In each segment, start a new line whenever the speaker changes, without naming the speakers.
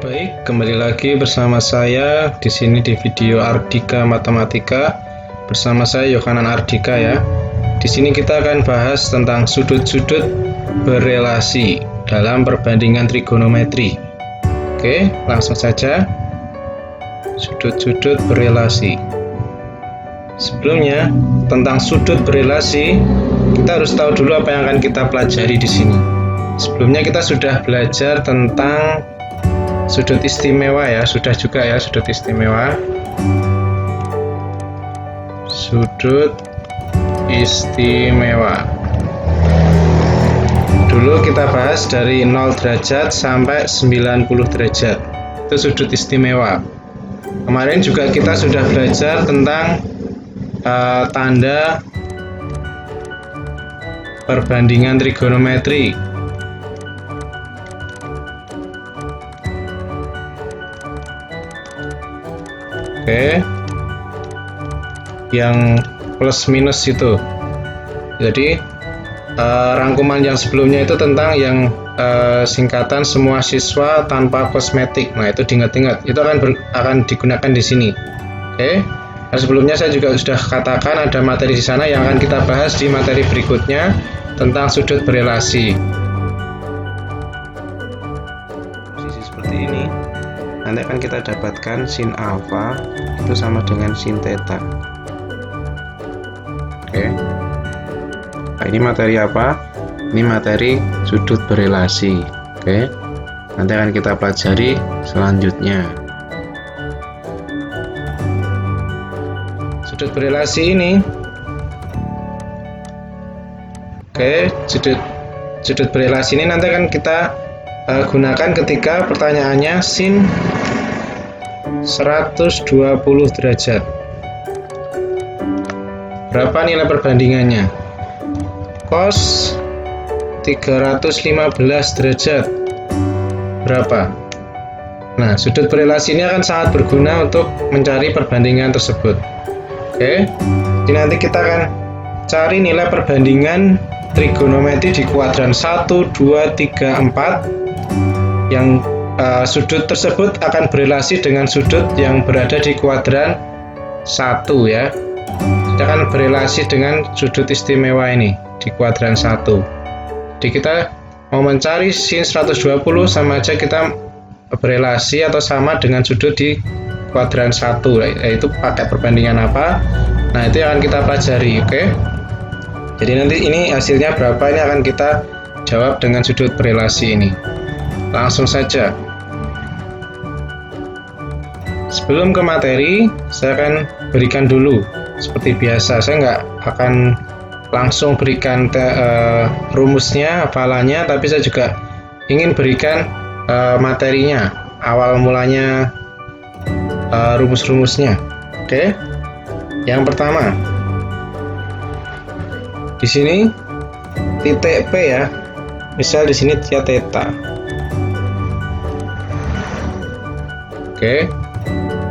Baik, kembali lagi bersama saya di sini di video Ardika Matematika bersama saya Yohanan Ardika ya. Di sini kita akan bahas tentang sudut-sudut berelasi dalam perbandingan trigonometri. Oke, langsung saja. Sudut-sudut berelasi. Sebelumnya, tentang sudut berelasi, kita harus tahu dulu apa yang akan kita pelajari di sini. Sebelumnya kita sudah belajar tentang sudut istimewa ya, sudah juga ya sudut istimewa. Sudut istimewa. Dulu kita bahas dari 0 derajat sampai 90 derajat. Itu sudut istimewa. Kemarin juga kita sudah belajar tentang tanda perbandingan trigonometri. Oke, yang plus minus itu. Jadi rangkuman yang sebelumnya itu tentang yang singkatan semua siswa tanpa kosmetik. Nah, itu diingat-ingat. Itu akan digunakan di sini. Oke. Nah, sebelumnya saya juga sudah katakan ada materi di sana yang akan kita bahas di materi berikutnya tentang sudut berelasi. Posisi seperti ini. Nanti akan kita dapatkan sin alfa itu sama dengan sin theta. Oke. Nah, ini materi apa? Ini materi sudut berelasi. Oke. Nanti akan kita pelajari selanjutnya. Sudut berelasi ini. Oke, sudut berelasi ini nanti akan kita gunakan ketika pertanyaannya sin 120 derajat. Berapa nilai perbandingannya? Cos 315 derajat. Berapa? Nah, sudut berelasi ini akan sangat berguna untuk mencari perbandingan tersebut. Oke. Jadi nanti kita akan cari nilai perbandingan trigonometri di kuadran 1, 2, 3, 4 yang sudut tersebut akan berelasi dengan sudut yang berada di kuadran 1 ya. Kita akan berelasi dengan sudut istimewa ini di kuadran 1. Jadi kita mau mencari sin 120 sama aja kita berelasi atau sama dengan sudut di kuadran 1, yaitu pakai perbandingan apa. Nah, itu yang akan kita pelajari, oke. Jadi nanti ini hasilnya berapa, ini akan kita jawab dengan sudut berelasi ini. Langsung saja. Sebelum ke materi, saya akan berikan dulu seperti biasa. Saya nggak akan langsung berikan rumusnya, hafalannya, tapi saya juga ingin berikan materinya, awal mulanya, rumus-rumusnya. Oke. Yang pertama, di sini titik P ya. Misal di sini dia theta. Oke.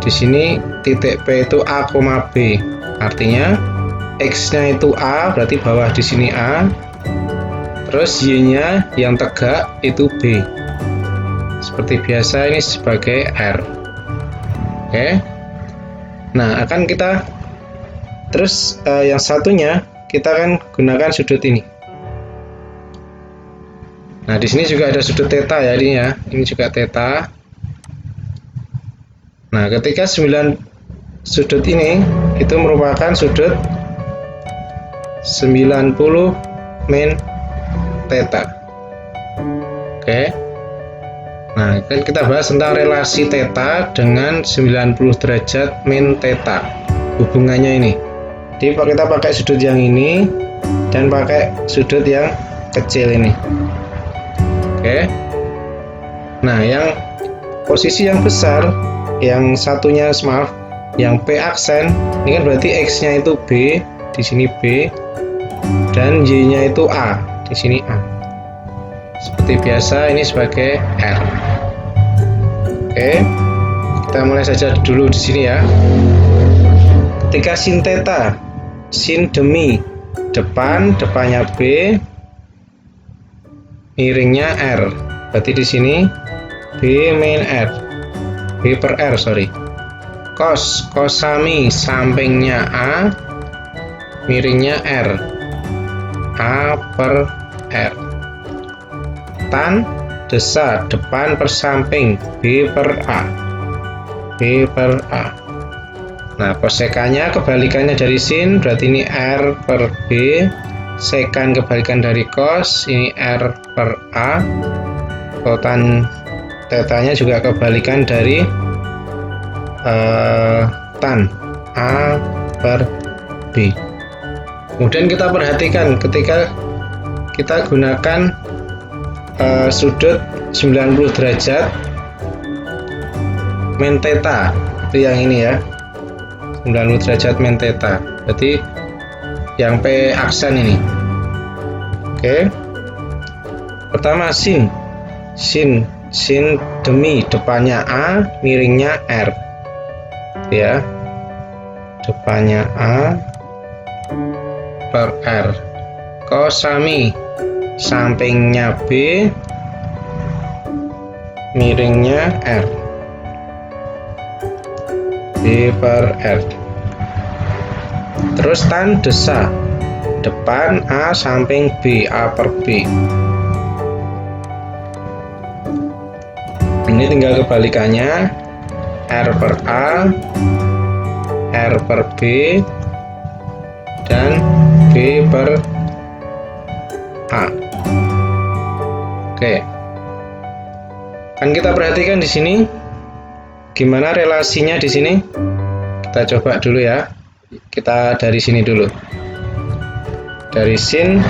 Di sini titik P itu A, B. Artinya X-nya itu A, berarti bawah di sini A. Terus Y-nya yang tegak itu B. Seperti biasa ini sebagai R. Oke. Nah, akan kita terus yang satunya kita akan gunakan sudut ini. Nah, di sini juga ada sudut theta ya ini ya. Ini juga theta. Nah, ketika 9 sudut ini itu merupakan sudut 90 min theta. Oke. Nah, kan kita bahas tentang relasi theta dengan 90 derajat min theta. Hubungannya ini. Jadi kita pakai sudut yang ini dan pakai sudut yang kecil ini. Oke. Nah, yang posisi yang besar, yang satunya maaf, yang P aksen, ini kan berarti X-nya itu B, di sini B, dan Y-nya itu A, di sini A. Seperti biasa ini sebagai R. Oke. Kita mulai saja dulu di sini ya. Ketika sin theta, sin demi depannya B, miringnya R. Berarti di sini B min R. B per R, sorry. Cos, cosami, sampingnya A, miringnya R. A per R. Tan, desa, depan per samping, B per A. B per A. Nah, kosekannya kebalikannya dari sin, berarti ini R per B. Sekan kebalikan dari cos, ini R per A. Tan tetanya juga kebalikan dari tan, A per B. Kemudian kita perhatikan ketika kita gunakan sudut 90 derajat min theta, itu yang ini ya, 90 derajat min theta, berarti yang P aksen ini. Oke, pertama sin demi, depannya A, miringnya R ya, depannya A per R. Cosami, sampingnya B, miringnya R, B per R. Terus tan desa, depan A, samping B, A per B. Ini tinggal kebalikannya, R per A, R per B, dan B per A. Oke, kan kita perhatikan di sini gimana relasinya di sini. Kita coba dulu ya. Kita dari sini dulu. Dari sin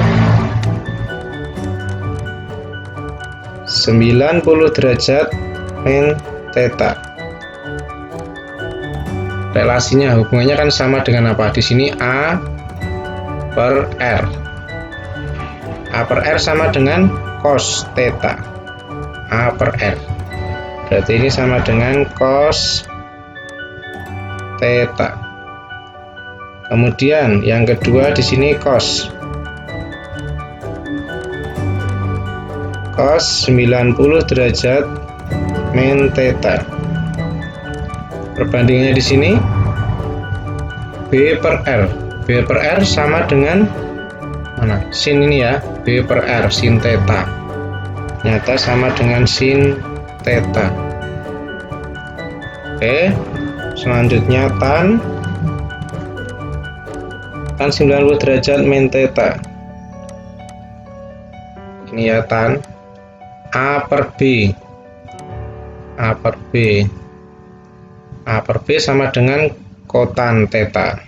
90 derajat min theta. Relasinya, hubungannya kan sama dengan apa? Di sini A per R. A per R sama dengan cos theta. A per R. Berarti ini sama dengan cos theta. Kemudian yang kedua di sini cos. Cos 90 derajat min theta. Perbandingannya di sini B per R. B per R sama dengan mana? Sin ini ya, B per R, sin theta. Ternyata sama dengan sin theta. Oke, selanjutnya tan 90 derajat min theta. Ini ya tan A per B. A per B. A per B sama dengan kotan theta.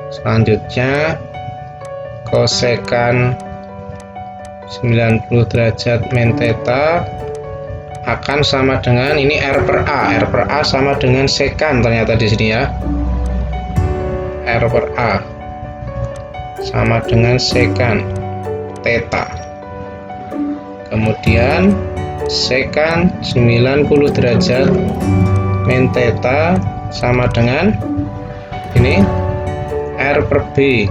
Selanjutnya kosekan 90 derajat min theta akan sama dengan ini R per A. R per A sama dengan sekan ternyata di sini ya. R per A sama dengan sekan theta. Kemudian sekan 90 derajat min theta sama dengan ini R per B.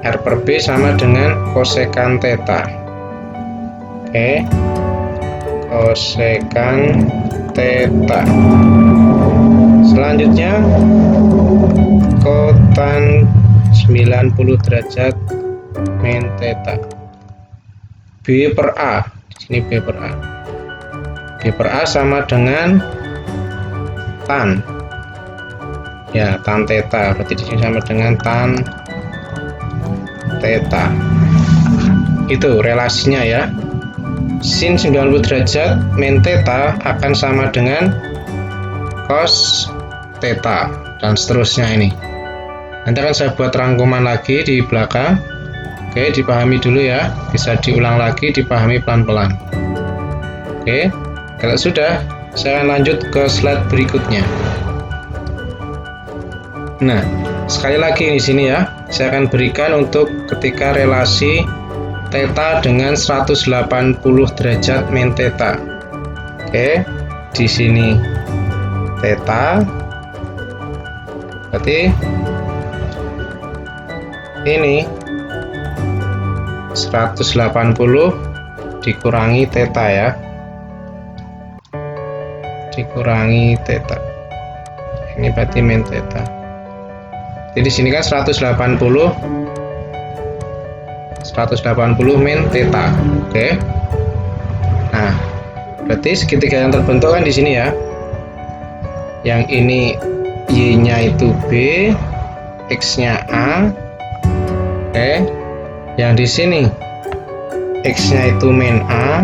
R per B sama dengan kosekan theta. Oke, kosekan theta. Selanjutnya kotan 90 derajat min theta. B per A. Di sini B per A. B per A sama dengan tan. Ya, tan theta. Berarti di sini sama dengan tan theta. Itu relasinya ya. Sin 90 derajat min theta akan sama dengan cos theta dan seterusnya ini. Nanti akan saya buat rangkuman lagi di belakang. Oke, dipahami dulu ya. Bisa diulang lagi, dipahami pelan-pelan. Oke, kalau sudah, saya akan lanjut ke slide berikutnya. Nah, sekali lagi di sini ya, saya akan berikan untuk ketika relasi theta dengan 180 derajat min theta. Oke, di sini theta, berarti ini 180 dikurangi theta ya. Dikurangi theta. Ini berarti min theta. Jadi di sini kan 180 min theta. Oke. Nah, berarti segitiga yang terbentuk kan di sini ya. Yang ini Y-nya itu B, X-nya A. Oke. Yang di sini X-nya itu min A,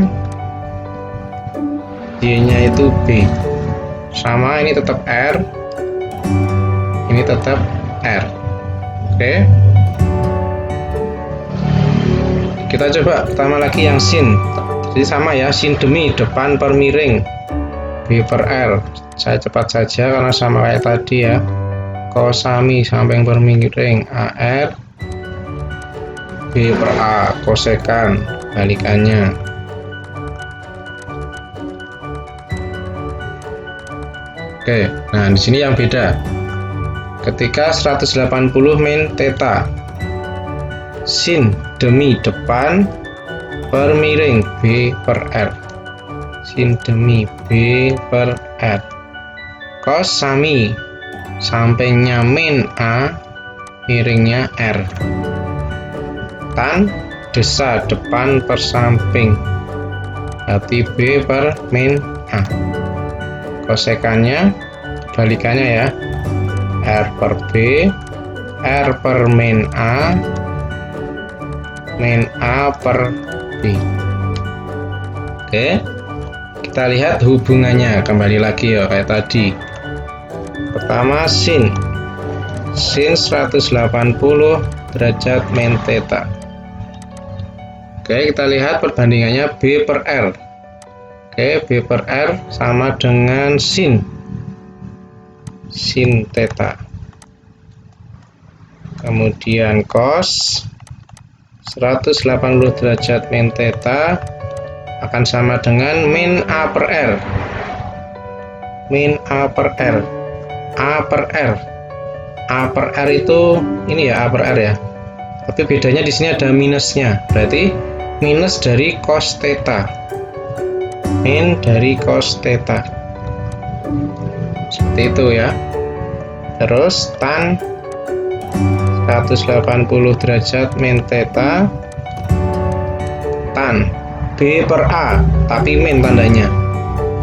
Y-nya itu B. Sama, ini tetap R. Ini tetap R. Oke. Kita coba pertama lagi yang sin. Jadi sama ya, sin demi depan per miring B per R. Saya cepat saja karena sama kayak tadi ya. Kosami samping per miring AR B per A, kosekan balikannya. Oke, nah di sini yang beda. Ketika 180 min theta, sin demi depan per miring B per R. Sin demi B per R. Cos sami sampingnya min A, miringnya R. Tan desa depan per samping, berarti B per min A. Kosekannya balikannya ya, R per B, R per min A per B. Oke, kita lihat hubungannya kembali lagi ya kayak tadi. Pertama sin 180 derajat min theta. Oke, kita lihat perbandingannya B per R. Oke, B per R sama dengan sin theta. Kemudian cos 180 derajat min theta akan sama dengan min A per R. Min A per R. A per R. A per R itu ini ya, A per R ya. Tapi bedanya di sini ada minusnya. Berarti minus dari cos theta. Min dari cos theta. Seperti itu ya. Terus tan 180 derajat min theta, tan B per A, tapi min tandanya.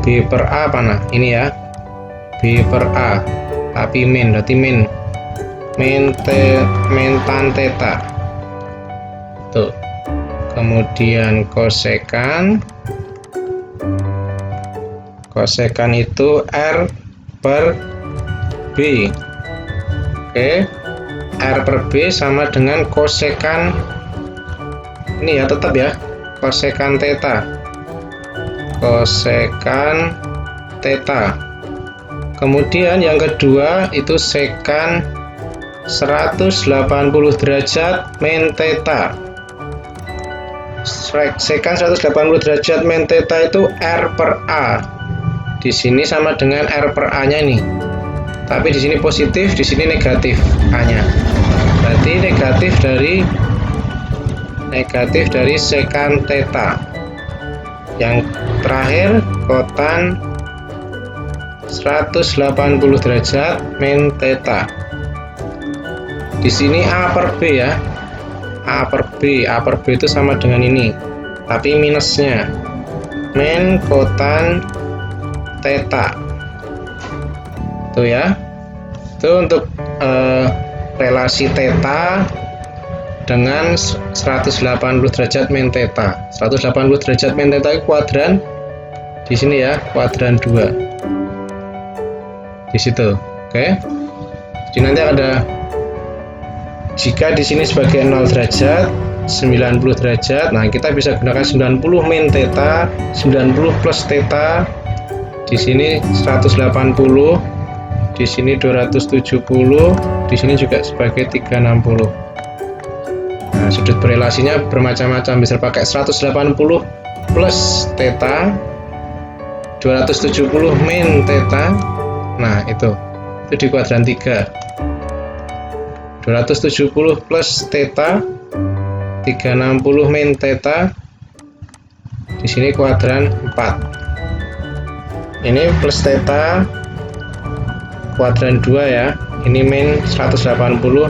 B per A mana? Ini ya. B per A, tapi min, berarti min tan theta. Tuh. Kemudian kosekan itu R per B. Oke, R per B sama dengan kosekan ini ya, tetap ya, kosekan theta. Kosekan theta. Kemudian yang kedua itu sekan 180 derajat min theta. Sekan 180 derajat min theta itu R per A. Di sini sama dengan R per A-nya nih. Tapi di sini positif, di sini negatif A-nya. Berarti negatif dari sekan theta. Yang terakhir kotan 180 derajat min theta. Di sini A per B ya. A per B itu sama dengan ini, tapi minusnya min kotan theta. Tuh ya. Itu untuk relasi theta dengan 180 derajat min theta. 180 derajat min theta itu kuadran di sini ya, kuadran 2. Di situ. Oke. Jadi nanti ada, jika di sini sebagai 0 derajat, 90 derajat, nah kita bisa gunakan 90 min theta, 90 plus theta, di sini 180, di sini 270, di sini juga sebagai 360. Nah, sudut berelasinya bermacam-macam, bisa pakai 180 plus theta, 270 min theta. Nah, itu di kuadran 3. 270 plus theta, 360 min theta, Di sini kuadran 4. Ini plus theta kuadran 2 ya. Ini min 180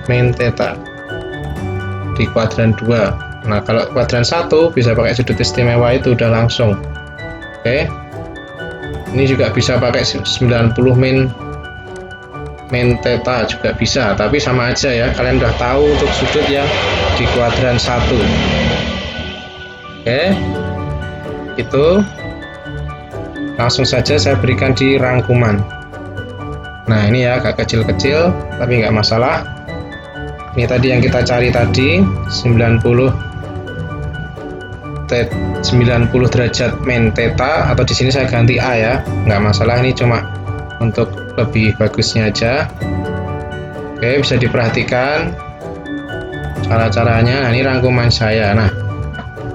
min theta di kuadran 2. Nah, kalau kuadran 1 bisa pakai sudut istimewa itu udah langsung. Oke. Ini juga bisa pakai 90 min theta juga bisa, tapi sama aja ya. Kalian udah tahu untuk sudut yang di kuadran 1. Oke. Itu langsung saja saya berikan di rangkuman. Nah, ini ya agak kecil-kecil tapi nggak masalah. Ini tadi yang kita cari tadi 90 derajat min theta, atau di sini saya ganti A ya, nggak masalah, ini cuma untuk lebih bagusnya aja. Oke, bisa diperhatikan cara-caranya. Nah, ini rangkuman saya. Nah,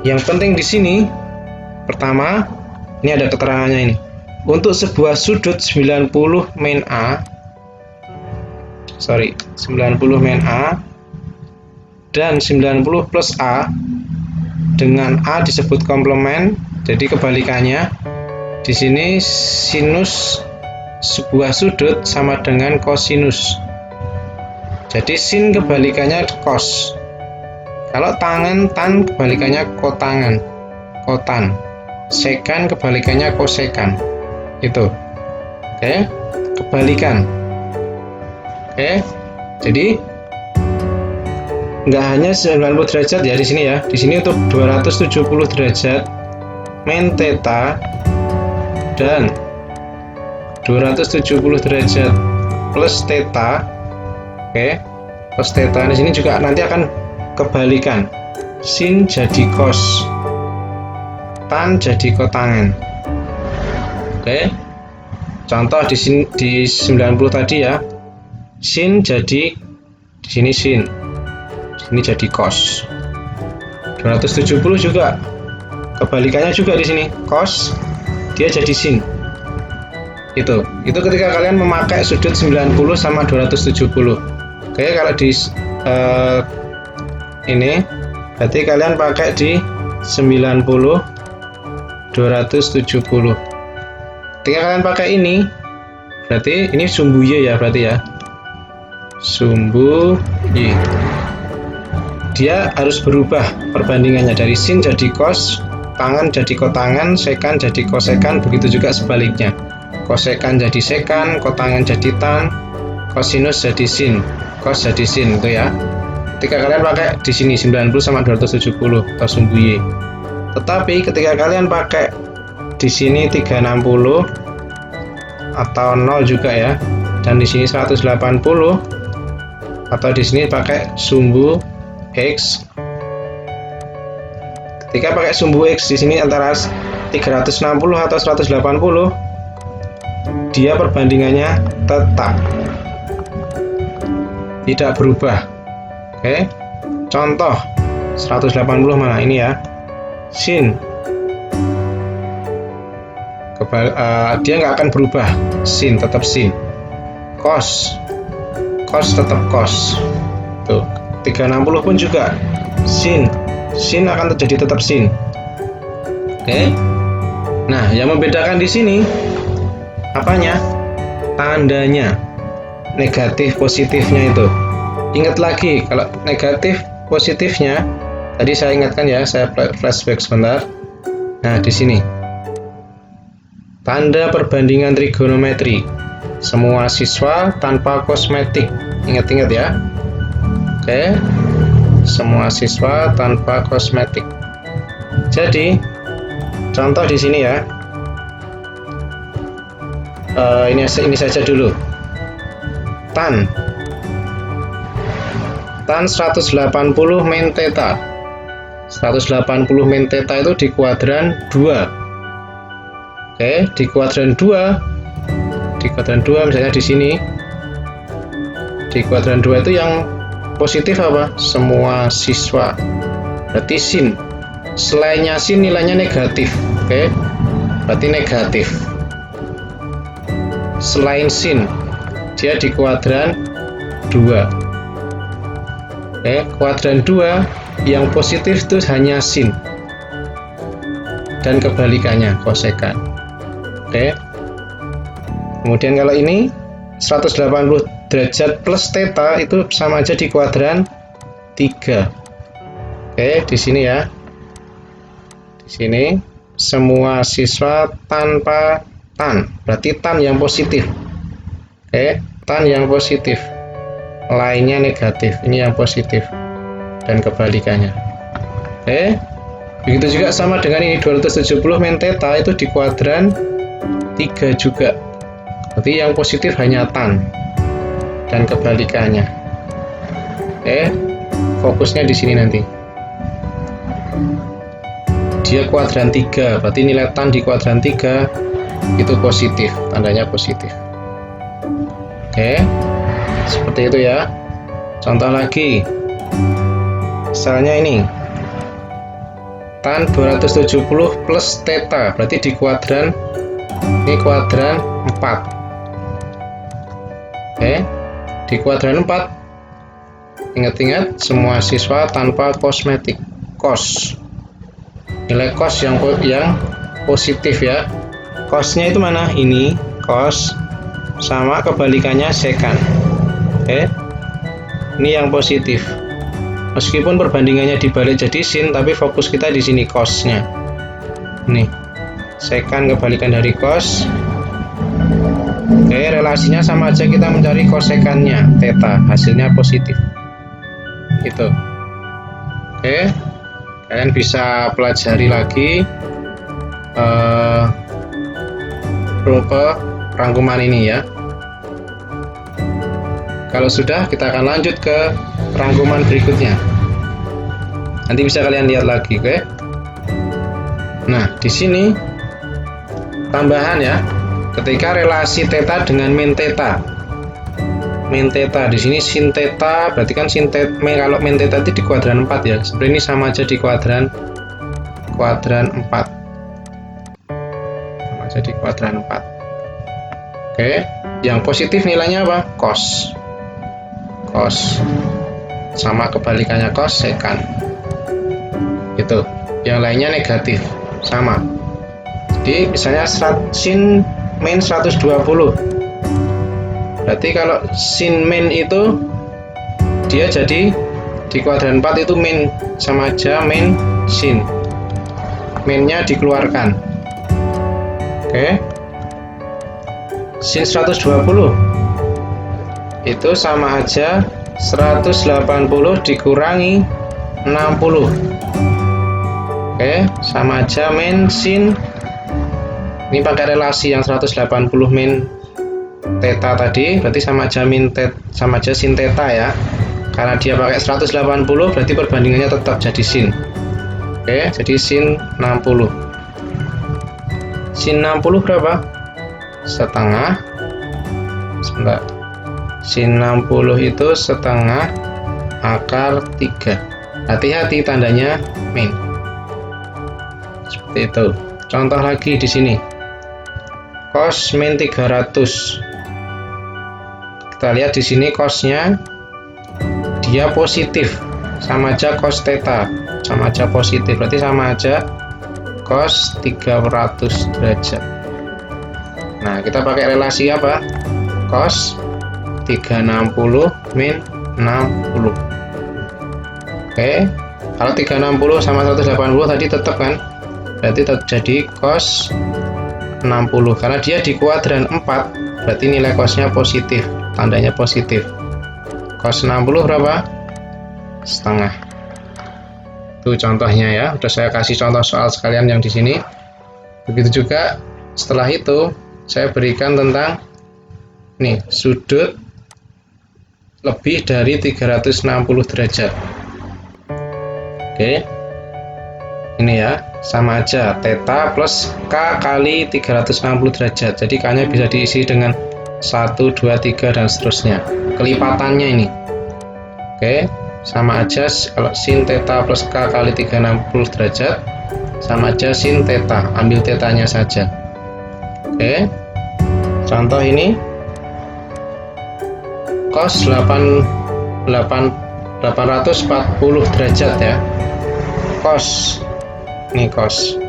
yang penting di sini pertama, ini ada keterangannya ini. Untuk sebuah sudut 90 min A dan 90 plus A dengan A disebut komplement. Jadi kebalikannya, di sini sinus sebuah sudut sama dengan kosinus. Jadi sin kebalikannya cos. Kalau tangen, tan kebalikannya kotangan, kotan. Sekan kebalikannya kosekan. Itu. Oke, kebalikan. Oke. Jadi nggak hanya 90 derajat ya di sini ya. Di sini untuk 270 derajat min theta dan 270 derajat plus theta. Oke. Plus theta di sini juga nanti akan kebalikan. Sin jadi cos. Tan jadi kotangan. Oke. Contoh di sini di 90 tadi ya. Sin jadi di sini sin. Di sini jadi cos. 270 juga kebalikannya juga di sini. Cos dia jadi sin. Itu ketika kalian memakai sudut 90 sama 270. Oke, kalau di ini berarti kalian pakai di 90 270. Ketika kalian pakai ini, berarti ini sumbu Y ya, berarti ya. Sumbu Y. Dia harus berubah perbandingannya dari sin jadi cos, tangan jadi kotangan, sekan jadi kosekan, begitu juga sebaliknya. Kosekan jadi sekan, kotangan jadi tan, kosinus jadi sin, cos jadi sin, itu ya. Ketika kalian pakai di sini 90 sama 270 atau sumbu Y. Tetapi ketika kalian pakai di sini 360 atau 0 juga ya, dan di sini 180 atau di sini pakai sumbu X. Ketika pakai sumbu X di sini antara 360 atau 180, dia perbandingannya tetap tidak berubah. Oke. Contoh 180 mana ini ya. Sin dia nggak akan berubah, sin tetap sin. Cos tetap cos. Tuh 360 pun juga sin akan terjadi tetap sin. Oke. Nah, yang membedakan di sini apanya? Tandanya, negatif positifnya itu. Ingat lagi, kalau negatif positifnya tadi saya ingatkan ya, saya flashback sebentar. Nah, di sini tanda perbandingan trigonometri. Semua siswa tanpa kosmetik. Ingat-ingat ya. Oke. Semua siswa tanpa kosmetik. Jadi, contoh di sini ya. Ini saja dulu. Tan 180 min theta. 180 min theta itu di kuadran 2. Oke, di kuadran 2 misalnya di sini. Di kuadran 2 itu yang positif apa? Semua siswa. Berarti sin. Selainnya sin nilainya negatif. Oke. Berarti negatif. Selain sin, dia di kuadran 2. Oke, kuadran 2 yang positif itu hanya sin. dan kebalikannya kosekan. Oke. Kemudian kalau ini 180 derajat plus theta itu sama aja di kuadran 3. Oke, di sini ya. Di sini semua siswa tanpa tan, berarti tan yang positif. Oke, tan yang positif. Lainnya negatif, ini yang positif. Dan kebalikannya. Oke. Begitu juga sama dengan ini 270 min theta itu di kuadran 3 juga. Berarti yang positif hanya tan dan kebalikannya. Oke. Fokusnya di sini nanti. Dia kuadran 3, berarti nilai tan di kuadran 3 itu positif, tandanya positif. Oke. Seperti itu ya. Contoh lagi. Misalnya ini. Tan 270 plus theta, berarti di kuadran ini kuadran 4. Oke. Di kuadran 4 ingat-ingat semua siswa tanpa kosmetik. Cos. Nilai cos yang positif ya. Cosnya itu mana? Ini cos sama kebalikannya sekan. Oke. Ini yang positif. Meskipun perbandingannya dibalik jadi sin, tapi fokus kita di sini cosnya. Nih, sekan kebalikan dari cos. Oke, relasinya sama aja, kita mencari kosekannya, theta, hasilnya positif. Gitu. Oke, kalian bisa pelajari lagi rangkuman ini ya. Kalau sudah, kita akan lanjut ke rangkuman berikutnya. Nanti bisa kalian lihat lagi, oke? Nah, di sini tambahan ya. Ketika relasi theta dengan min theta. Min theta di sini sin theta, berarti kan sin theta, kalau min theta itu di kuadran 4 ya. Sebenarnya ini sama aja di kuadran 4. Sama aja di kuadran 4. Oke, yang positif nilainya apa? Cos. Cos sama kebalikannya cos sekan. Itu. Yang lainnya negatif, sama. Jadi misalnya sin min 120. Berarti kalau sin min itu dia jadi di kuadran 4 itu min, sama aja min sin. Minnya dikeluarkan. Oke. Sin 120 itu sama aja 180 dikurangi 60. Oke, sama aja min sin. Ini pakai relasi yang 180 min theta tadi, berarti sama aja sama aja sin theta ya. Karena dia pakai 180, berarti perbandingannya tetap jadi sin. Oke, jadi sin 60. Sin 60 berapa? Setengah. Sebentar. Sin 60 itu setengah akar 3. Hati-hati tandanya min. Seperti itu. Contoh lagi di sini. Cos min 300. Kita lihat di sini cosnya dia positif. Sama aja cos theta. Sama aja positif. Berarti sama aja cos 300 derajat. Nah, kita pakai relasi apa? Cos 360 min 60. Oke, kalau 360 sama 180 tadi tetap kan? Berarti tetap jadi cos 60. Karena dia di kuadran 4, berarti nilai cosnya positif, tandanya positif. Cos 60 berapa? Setengah. Itu contohnya ya. Udah saya kasih contoh soal sekalian yang di sini. Begitu juga setelah itu saya berikan tentang nih sudut lebih dari 360 derajat. Oke. Ini ya, sama aja theta plus K kali 360 derajat. Jadi K-nya bisa diisi dengan 1, 2, 3 dan seterusnya. Kelipatannya ini. Oke, sama aja kalau sin theta plus K kali 360 derajat sama aja sin theta. Ambil tetanya saja. Oke. Contoh ini cos 840 derajat ya. Cos. Ini cos.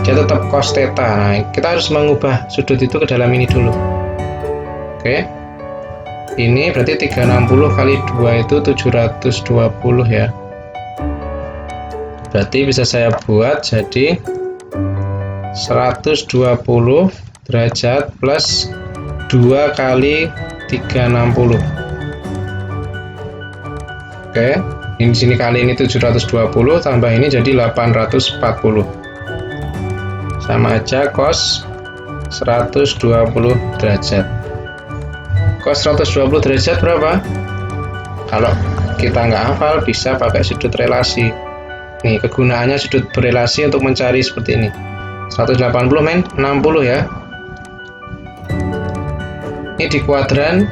dia tetap cos theta. Nah, kita harus mengubah sudut itu ke dalam ini dulu. Oke. Ini berarti 360 kali 2 itu 720 ya. Berarti bisa saya buat jadi 120 derajat plus 2 kali 360. Oke, ini di sini kali ini 720 tambah ini jadi 840. Sama aja cos 120 derajat. Cos 120 derajat berapa? Kalau kita nggak hafal bisa pakai sudut relasi. Nih, kegunaannya sudut berelasi untuk mencari seperti ini. 180 men 60 ya. Ini di kuadran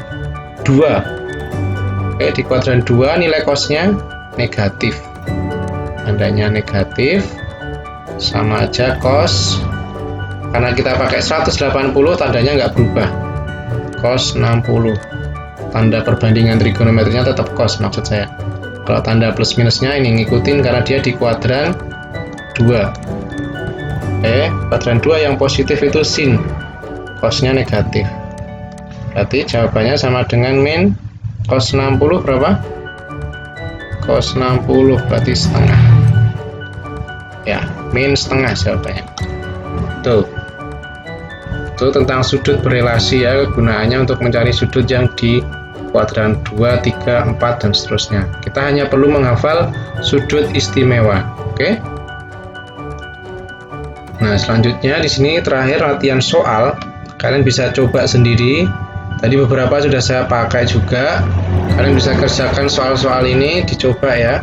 2. Oke, di kuadran 2 nilai cosnya negatif. Tandanya negatif. Sama aja cos. Karena kita pakai 180 tandanya nggak berubah. Cos 60. Tanda perbandingan trigonometrinya tetap cos maksud saya. Kalau tanda plus minusnya ini ngikutin karena dia di kuadran 2. Kuadran 2 yang positif itu sin, cosnya negatif. Berarti jawabannya sama dengan min cos 60 berapa? Cos 60 berarti setengah. Ya, min setengah jawabannya. Tuh. Itu tentang sudut berelasi ya, kegunaannya untuk mencari sudut yang di kuadran 2, 3, 4 dan seterusnya. Kita hanya perlu menghafal sudut istimewa. Oke? Nah, selanjutnya di sini terakhir latihan soal. Kalian bisa coba sendiri. Tadi beberapa sudah saya pakai juga. Kalian bisa kerjakan soal-soal ini, dicoba ya.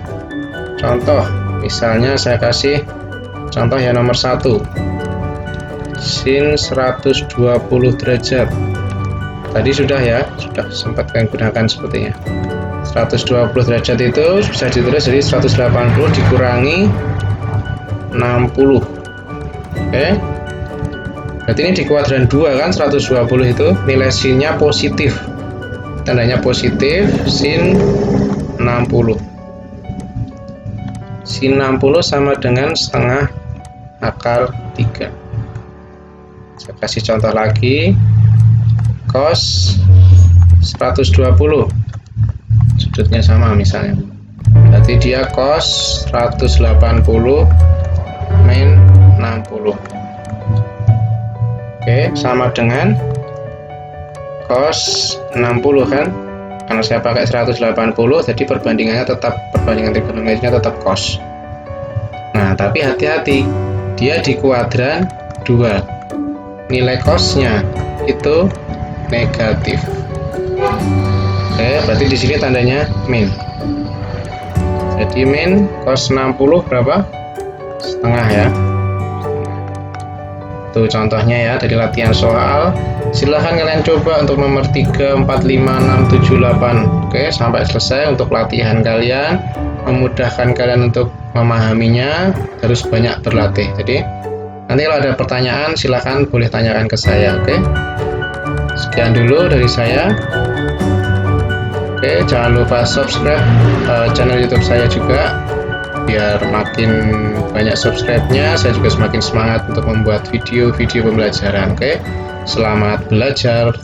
Contoh, misalnya saya kasih contoh yang nomor 1. Sin 120 derajat. Tadi sudah ya, sudah sempat kalian gunakan sepertinya. 120 derajat itu bisa ditulis jadi 180 dikurangi 60. Oke. Berarti ini di kuadran 2 kan 120 itu nilai sinnya positif. Tandanya positif, sin 60. Sin 60 sama dengan setengah akar 3. Saya kasih contoh lagi. Cos 120 sudutnya sama misalnya, berarti dia cos 180 min 60. Oke, sama dengan cos 60 kan, karena saya pakai 180 jadi perbandingan trigonometrinya tetap cos. Nah, tapi hati-hati, dia di kuadran 2, nilai cosnya itu negatif. Oke, berarti di sini tandanya min. Jadi min cos 60 berapa? Setengah ya. Tuh contohnya ya dari latihan soal. Silahkan kalian coba untuk nomor 3, 4, 5, 6, 7, 8. Oke, sampai selesai untuk latihan kalian. Memudahkan kalian untuk memahaminya, harus banyak berlatih. Jadi nanti kalau ada pertanyaan silahkan boleh tanyakan ke saya. Oke. Sekian dulu dari saya. Oke, jangan lupa subscribe channel YouTube saya juga biar makin banyak subscribe-nya. Saya juga semakin semangat untuk membuat video-video pembelajaran. Oke, selamat belajar.